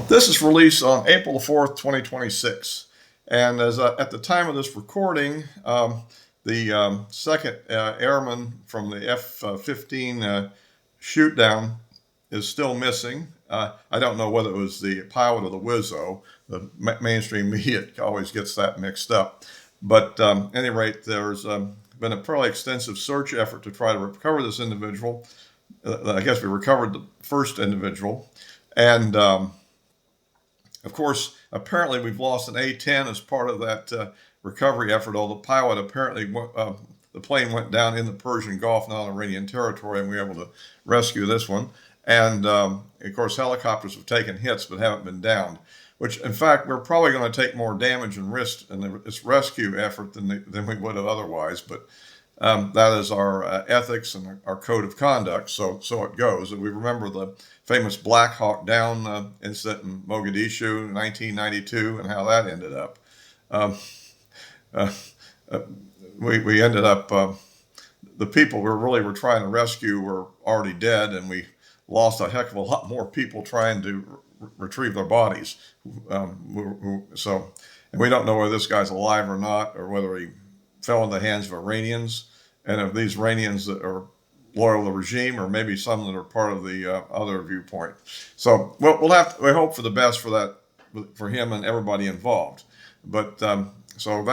This is released on April 4th, 2026. And as at the time of this recording, the second airman from the F-15 shoot down is still missing. I don't know whether it was the pilot or the Wizzo. The mainstream media always gets that mixed up. But at any rate, there's been a fairly extensive search effort to try to recover this individual. I guess we recovered the first individual. And of course, apparently we've lost an A-10 as part of that recovery effort, although the pilot apparently, the plane went down in the Persian Gulf, not Iranian territory, and we were able to rescue this one. And of course, helicopters have taken hits but haven't been downed, which in fact, we're probably going to take more damage and risk in this rescue effort than we would have otherwise. But that is our ethics and our code of conduct. So it goes. And we remember the famous Black Hawk Down incident in Mogadishu in 1992 and how that ended up. We ended up, the people we really were trying to rescue were already dead, and we lost a heck of a lot more people trying to retrieve their bodies. And we don't know whether this guy's alive or not, or whether he fell in the hands of Iranians, and if these Iranians that are loyal to the regime, or maybe some that are part of the other viewpoint. So we hope for the best for that, for him and everybody involved. But so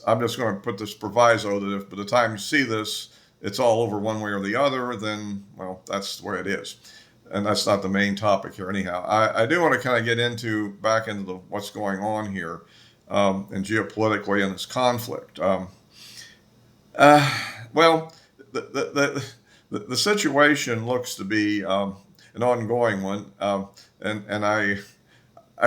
I'm just going to put this proviso that if by the time you see this, it's all over one way or the other, then, well, that's the way it is. And that's not the main topic here anyhow. I do want to kind of get back into what's going on here and geopolitically in this conflict. Well, the situation looks to be an ongoing one, and I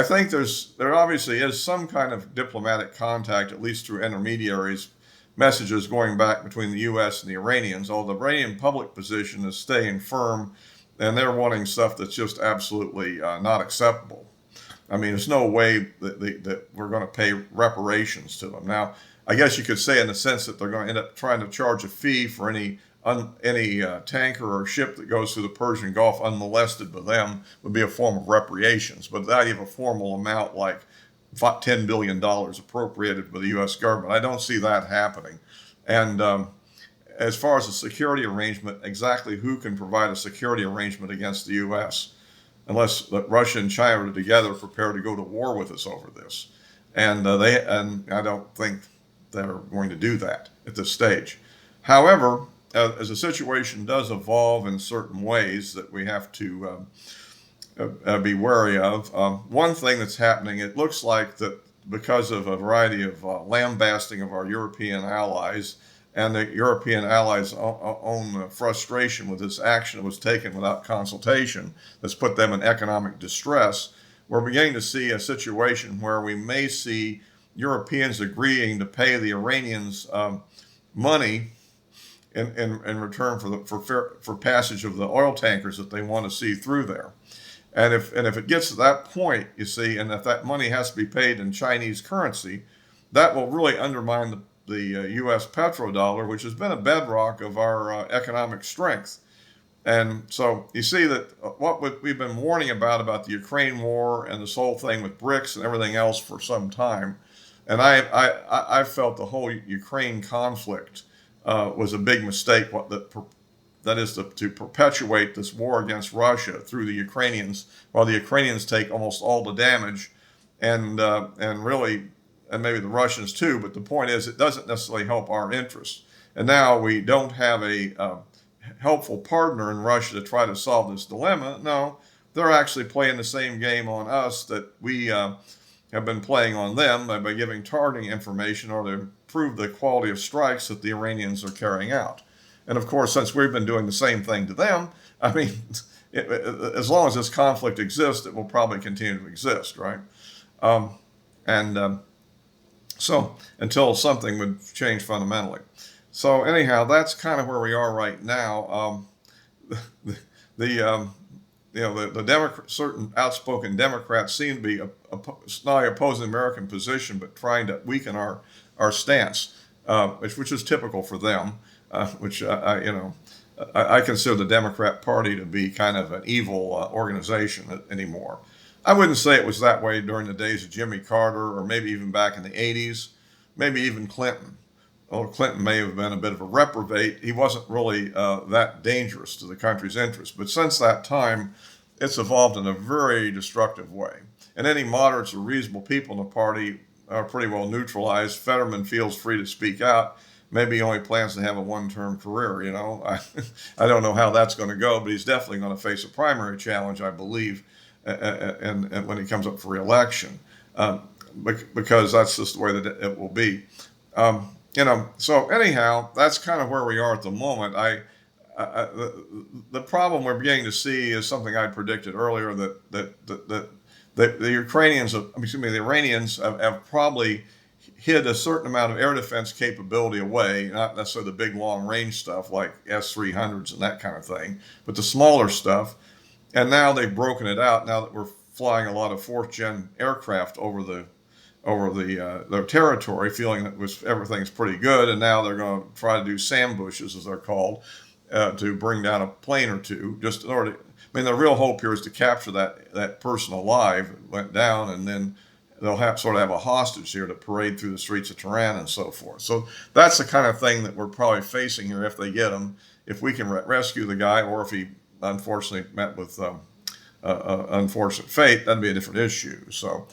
think there obviously is some kind of diplomatic contact, at least through intermediaries, messages going back between the U.S. and the Iranians. Although the Iranian public position is staying firm, and they're wanting stuff that's just absolutely not acceptable. I mean, there's no way that we're going to pay reparations to them. Now, I guess you could say in the sense that they're going to end up trying to charge a fee for any tanker or ship that goes through the Persian Gulf unmolested by them would be a form of reparations. But without even a formal amount like $10 billion appropriated by the U.S. government, I don't see that happening. And as far as a security arrangement, exactly who can provide a security arrangement against the U.S. unless Russia and China are together prepared to go to war with us over this. And I don't think they're going to do that at this stage. However, as the situation does evolve in certain ways that we have to be wary of, one thing that's happening, it looks like that because of a variety of lambasting of our European allies and the European allies' own frustration with this action that was taken without consultation that's put them in economic distress, we're beginning to see a situation where we may see Europeans agreeing to pay the Iranians money in return for passage of the oil tankers that they want to see through there. And if it gets to that point, you see, and if that money has to be paid in Chinese currency, that will really undermine the U.S. petrodollar, which has been a bedrock of our economic strength. And so you see that what we've been warning about the Ukraine war and this whole thing with BRICS and everything else for some time. And I felt the whole Ukraine conflict was a big mistake. That is to perpetuate this war against Russia through the Ukrainians, while the Ukrainians take almost all the damage, and maybe the Russians too. But the point is, it doesn't necessarily help our interests. And now we don't have a helpful partner in Russia to try to solve this dilemma. No, they're actually playing the same game on us that we have been playing on them by giving targeting information or to improve the quality of strikes that the Iranians are carrying out. And of course, since we've been doing the same thing to them, I mean, as long as this conflict exists, it will probably continue to exist, right? So until something would change fundamentally. So anyhow, that's kind of where we are right now. Certain outspoken Democrats seem to be not only opposing the American position, but trying to weaken our stance, which is typical for them. I consider the Democrat Party to be kind of an evil organization anymore. I wouldn't say it was that way during the days of Jimmy Carter or maybe even back in the 80s, maybe even Clinton. Well, Clinton may have been a bit of a reprobate. He wasn't really that dangerous to the country's interests. But since that time, it's evolved in a very destructive way. And any moderates or reasonable people in the party are pretty well neutralized. Fetterman feels free to speak out. Maybe he only plans to have a one-term career, you know. I don't know how that's going to go, but he's definitely going to face a primary challenge, I believe, and when he comes up for re-election, because that's just the way that it will be. So anyhow, that's kind of where we are at the moment. The problem we're beginning to see is something I predicted earlier, that the Ukrainians, excuse me, the Iranians have probably hid a certain amount of air defense capability away, not necessarily the big long range stuff like S-300s and that kind of thing, but the smaller stuff. And now they've broken it out. Now that we're flying a lot of fourth gen aircraft over their territory, feeling that everything's pretty good, and now they're going to try to do sandbushes, as they're called, to bring down a plane or two, just in order to, I mean, the real hope here is to capture that person alive that went down, and then they'll sort of have a hostage here to parade through the streets of Tehran and so forth. So that's the kind of thing that we're probably facing here if they get him, if we can rescue the guy, or if he unfortunately met with unfortunate fate, that'd be a different issue. So,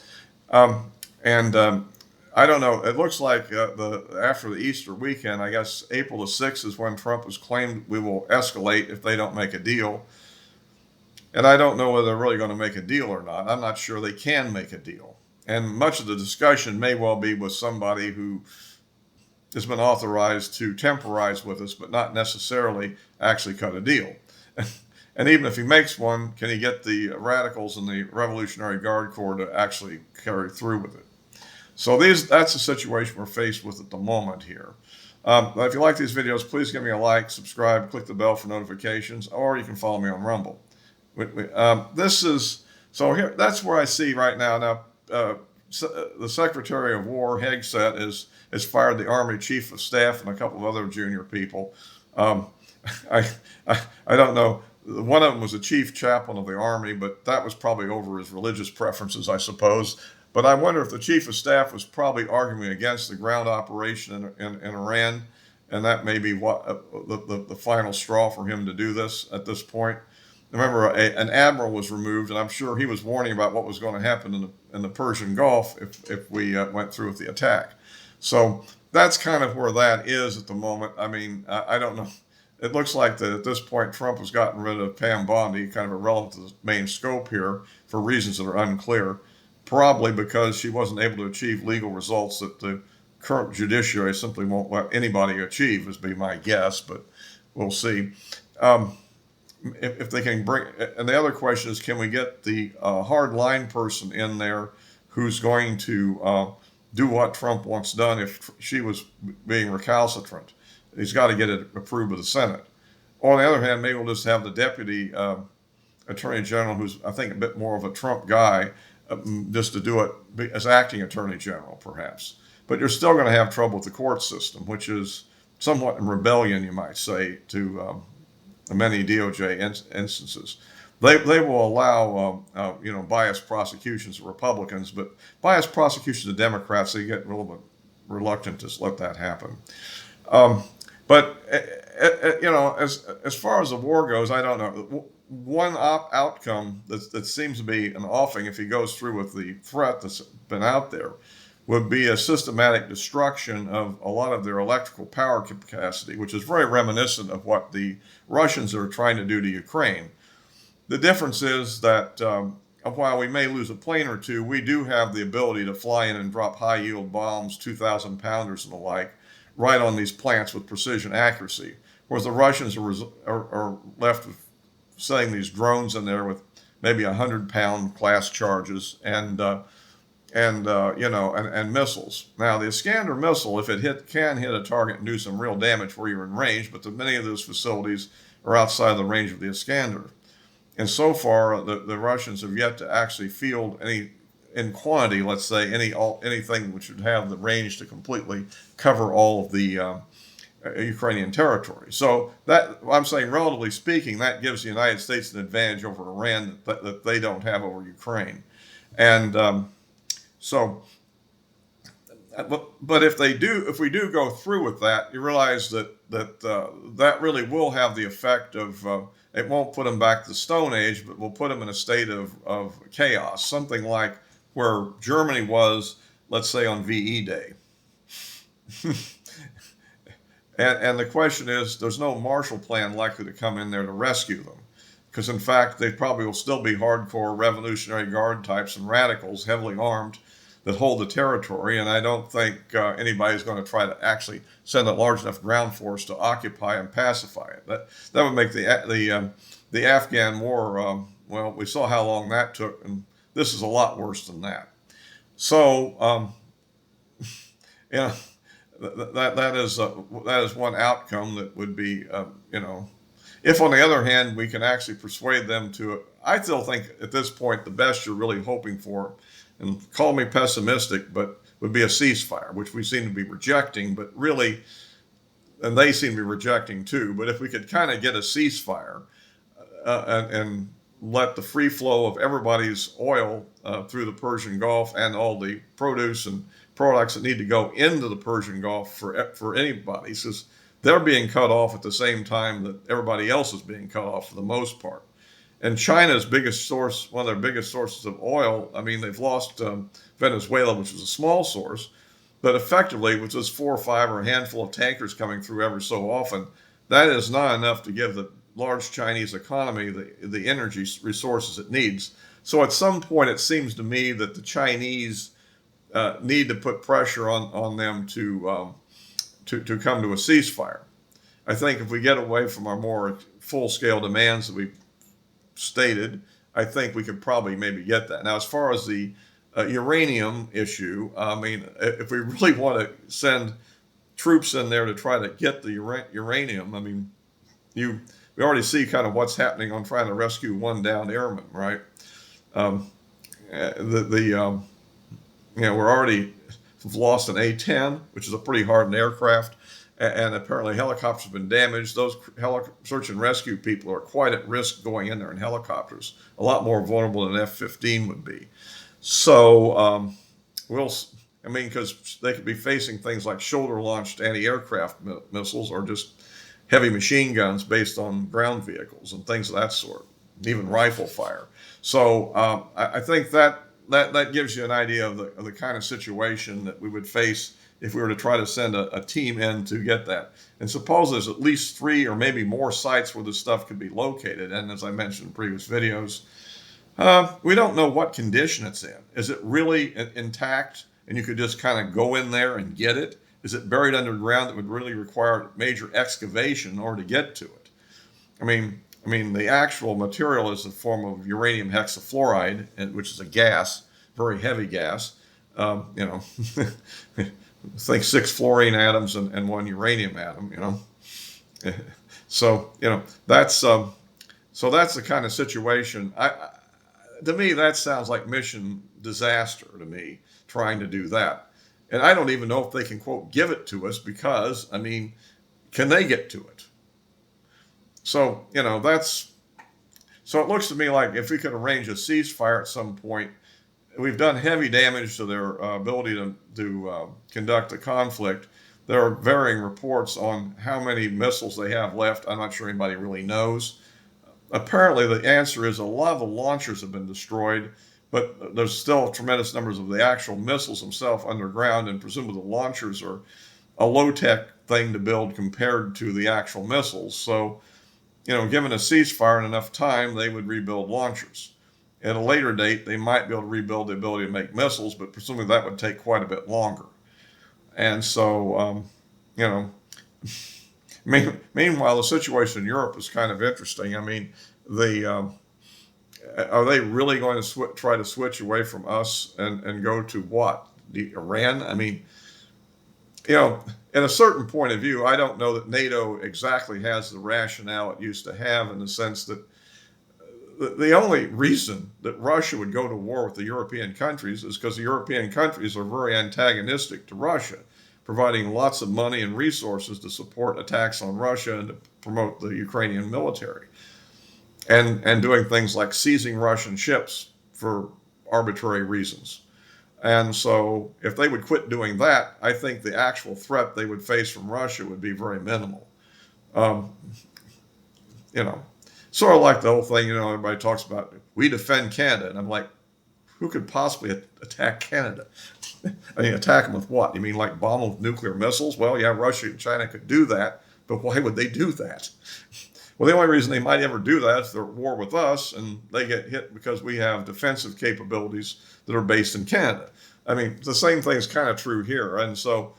I don't know. It looks like after the Easter weekend, I guess April the 6th is when Trump has claimed we will escalate if they don't make a deal. And I don't know whether they're really going to make a deal or not. I'm not sure they can make a deal. And much of the discussion may well be with somebody who has been authorized to temporize with us, but not necessarily actually cut a deal. And even if he makes one, can he get the radicals and the Revolutionary Guard Corps to actually carry through with it? So that's the situation we're faced with at the moment here. If you like these videos, please give me a like, subscribe, click the bell for notifications, or you can follow me on Rumble. That's where I see right now. Now, the Secretary of War, Hegseth, has fired the Army Chief of Staff and a couple of other junior people. I don't know. One of them was a chief chaplain of the Army, but that was probably over his religious preferences, I suppose. But I wonder if the Chief of Staff was probably arguing against the ground operation in Iran, and that may be what the final straw for him to do this at this point. Remember, an admiral was removed, and I'm sure he was warning about what was going to happen in the Persian Gulf if we went through with the attack. So that's kind of where that is at the moment. I mean, I don't know. It looks like that at this point Trump has gotten rid of Pam Bondi, kind of irrelevant to the main scope here, for reasons that are unclear, probably because she wasn't able to achieve legal results that the current judiciary simply won't let anybody achieve, is be my guess, but we'll see. If they can bring, and the other question is, can we get the hard line person in there who's going to do what Trump wants done if she was being recalcitrant? He's got to get it approved by the Senate. On the other hand, maybe we'll just have the deputy attorney general, who's, I think, a bit more of a Trump guy, just to do it as acting attorney general, perhaps. But you're still going to have trouble with the court system, which is somewhat in rebellion, you might say, to many DOJ instances. They will allow biased prosecutions to Republicans, but biased prosecutions to Democrats, they get a little bit reluctant to let that happen. But as far as the war goes, I don't know. One outcome that seems to be an offing, if he goes through with the threat that's been out there, would be a systematic destruction of a lot of their electrical power capacity, which is very reminiscent of what the Russians are trying to do to Ukraine. The difference is that while we may lose a plane or two, we do have the ability to fly in and drop high-yield bombs, 2,000 pounders and the like, right on these plants with precision accuracy, whereas the Russians are left with setting these drones in there with maybe 100-pound class charges and missiles. Now, the Iskander missile, if it can hit a target and do some real damage where you're in range, but many of those facilities are outside the range of the Iskander. And so far, the Russians have yet to actually field any, in quantity, let's say, anything which would have the range to completely cover all of the Ukrainian territory. So that I'm saying, relatively speaking, that gives the United States an advantage over Iran that they don't have over Ukraine. And so, but if we do go through with that, you realize that really will have the effect of it won't put them back to the Stone Age, but will put them in a state of chaos, something like where Germany was, let's say, on VE Day. And the question is, there's no Marshall Plan likely to come in there to rescue them. Because in fact, they probably will still be hardcore Revolutionary Guard types and radicals, heavily armed, that hold the territory. And I don't think anybody's going to try to actually send a large enough ground force to occupy and pacify it. That would make the Afghan war, well, we saw how long that took, and this is a lot worse than that. So, yeah. That is one outcome that would be, if on the other hand we can actually persuade them to, I still think at this point the best you're really hoping for, and call me pessimistic, but would be a ceasefire, which we seem to be rejecting, but really, and they seem to be rejecting too. But if we could kind of get a ceasefire and let the free flow of everybody's oil through the Persian Gulf and all the produce and products that need to go into the Persian Gulf for anybody, because they're being cut off at the same time that everybody else is being cut off for the most part. And China's biggest source, one of their biggest sources of oil, I mean, they've lost Venezuela, which was a small source, but effectively, with just 4 or 5 or a handful of tankers coming through every so often, that is not enough to give the large Chinese economy the energy resources it needs. So at some point, it seems to me that the Chinese need to put pressure on them to come to a ceasefire. I think if we get away from our more full-scale demands that we've stated, I think we could probably maybe get that. Now, as far as the uranium issue, I mean, if we really want to send troops in there to try to get the uranium, I mean, we already see kind of what's happening on trying to rescue one downed airman, right? We're already lost an A-10, which is a pretty hardened aircraft, and apparently helicopters have been damaged. Those search and rescue people are quite at risk going in there in helicopters, a lot more vulnerable than an F-15 would be. So because they could be facing things like shoulder-launched anti-aircraft missiles or just heavy machine guns based on ground vehicles and things of that sort, even rifle fire. So I think that gives you an idea of the kind of situation that we would face if we were to try to send a team in to get that. And suppose there's at least 3 or maybe more sites where this stuff could be located. And as I mentioned in previous videos, we don't know what condition it's in. Is it really intact and you could just kind of go in there and get it? Is it buried underground that would really require major excavation in order to get to it? I mean, the actual material is a form of uranium hexafluoride, which is a gas, very heavy gas. Think 6 fluorine atoms and 1 uranium atom. So that's the kind of situation. To me, that sounds like mission disaster to me, trying to do that. And I don't even know if they can, quote, give it to us because, I mean, can they get to it? So, so it looks to me like if we could arrange a ceasefire at some point, we've done heavy damage to their ability to conduct the conflict. There are varying reports on how many missiles they have left. I'm not sure anybody really knows. Apparently, the answer is a lot of the launchers have been destroyed, but there's still tremendous numbers of the actual missiles themselves underground, and presumably the launchers are a low-tech thing to build compared to the actual missiles. So, given a ceasefire and enough time, they would rebuild launchers. At a later date, they might be able to rebuild the ability to make missiles, but presumably that would take quite a bit longer. And so, meanwhile, the situation in Europe is kind of interesting. I mean, are they really going to try to switch away from us and go to what? Iran? I mean, in a certain point of view, I don't know that NATO exactly has the rationale it used to have, in the sense that the only reason that Russia would go to war with the European countries is because the European countries are very antagonistic to Russia. providing lots of money and resources to support attacks on Russia and to promote the Ukrainian military, and doing things like seizing Russian ships for arbitrary reasons. And so if they would quit doing that, I think the actual threat they would face from Russia would be very minimal. Um, you know, sort of like the whole thing, everybody talks about, we defend Canada. And I'm like, who could possibly attack Canada? I mean, attack them with what? You mean like bomb them with nuclear missiles? Well, yeah, Russia and China could do that, but why would they do that? Well, the only reason they might ever do that is they're at war with us and they get hit because we have defensive capabilities that are based in Canada. I mean, the same thing is kind of true here. And so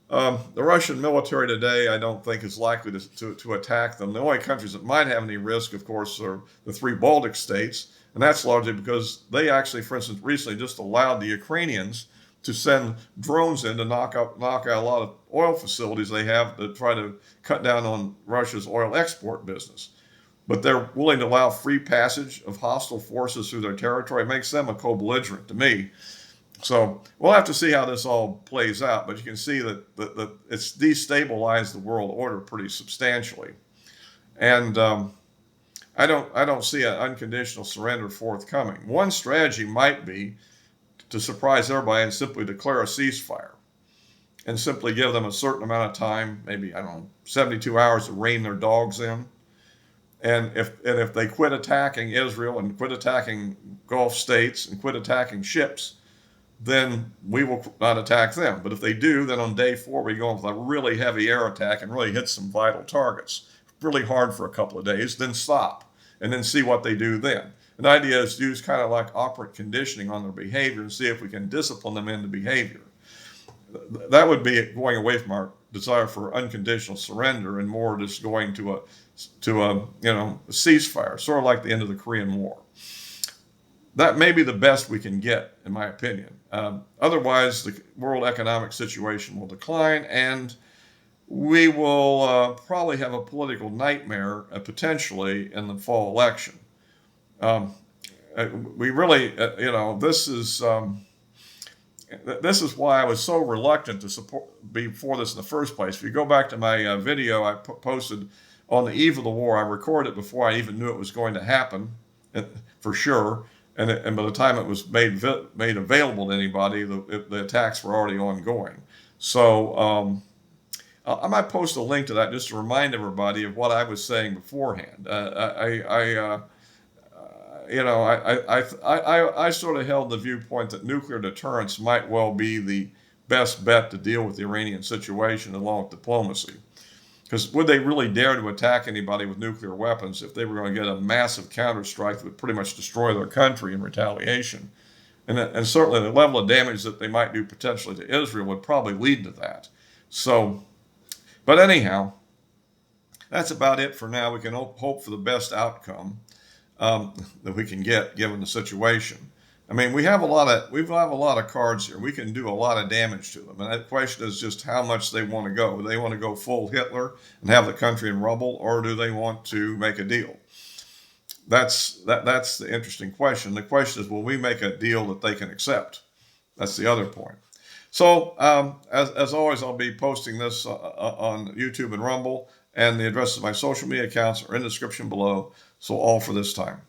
the Russian military today, I don't think is likely to attack them. The only countries that might have any risk, of course, are the 3 Baltic states. And that's largely because they actually, for instance, recently just allowed the Ukrainians to send drones in to knock out a lot of oil facilities they have to try to cut down on Russia's oil export business. But they're willing to allow free passage of hostile forces through their territory. It makes them a co-belligerent to me. So we'll have to see how this all plays out. But you can see that it's destabilized the world order pretty substantially. And I don't see an unconditional surrender forthcoming. One strategy might be to surprise everybody and simply declare a ceasefire and simply give them a certain amount of time, maybe, 72 hours to rein their dogs in. And if they quit attacking Israel and quit attacking Gulf states and quit attacking ships, then we will not attack them. But if they do, then on day 4, we go in with a really heavy air attack and really hit some vital targets. Really hard for a couple of days, then stop, and then see what they do then. And the idea is to use kind of like operant conditioning on their behavior and see if we can discipline them into behavior. That would be going away from our desire for unconditional surrender and more just going to a ceasefire, sort of like the end of the Korean War. That may be the best we can get, in my opinion. Otherwise, the world economic situation will decline, and we will probably have a political nightmare potentially in the fall election. We really, this is why I was so reluctant to be for this in the first place. If you go back to my video I posted on the eve of the war, I recorded it before I even knew it was going to happen, for sure. And by the time it was made available to anybody, the attacks were already ongoing. So I might post a link to that just to remind everybody of what I was saying beforehand. I sort of held the viewpoint that nuclear deterrence might well be the best bet to deal with the Iranian situation along with diplomacy. Because would they really dare to attack anybody with nuclear weapons if they were going to get a massive counterstrike that would pretty much destroy their country in retaliation? And certainly the level of damage that they might do potentially to Israel would probably lead to that. So, but anyhow, that's about it for now. We can hope for the best outcome that we can get given the situation. I mean, we have a lot of cards here. We can do a lot of damage to them, and the question is just how much they want to go. Do they want to go full Hitler and have the country in rubble, or do they want to make a deal? That's the interesting question. The question is, will we make a deal that they can accept? That's the other point. So, as always, I'll be posting this on YouTube and Rumble, and the addresses of my social media accounts are in the description below. So all for this time.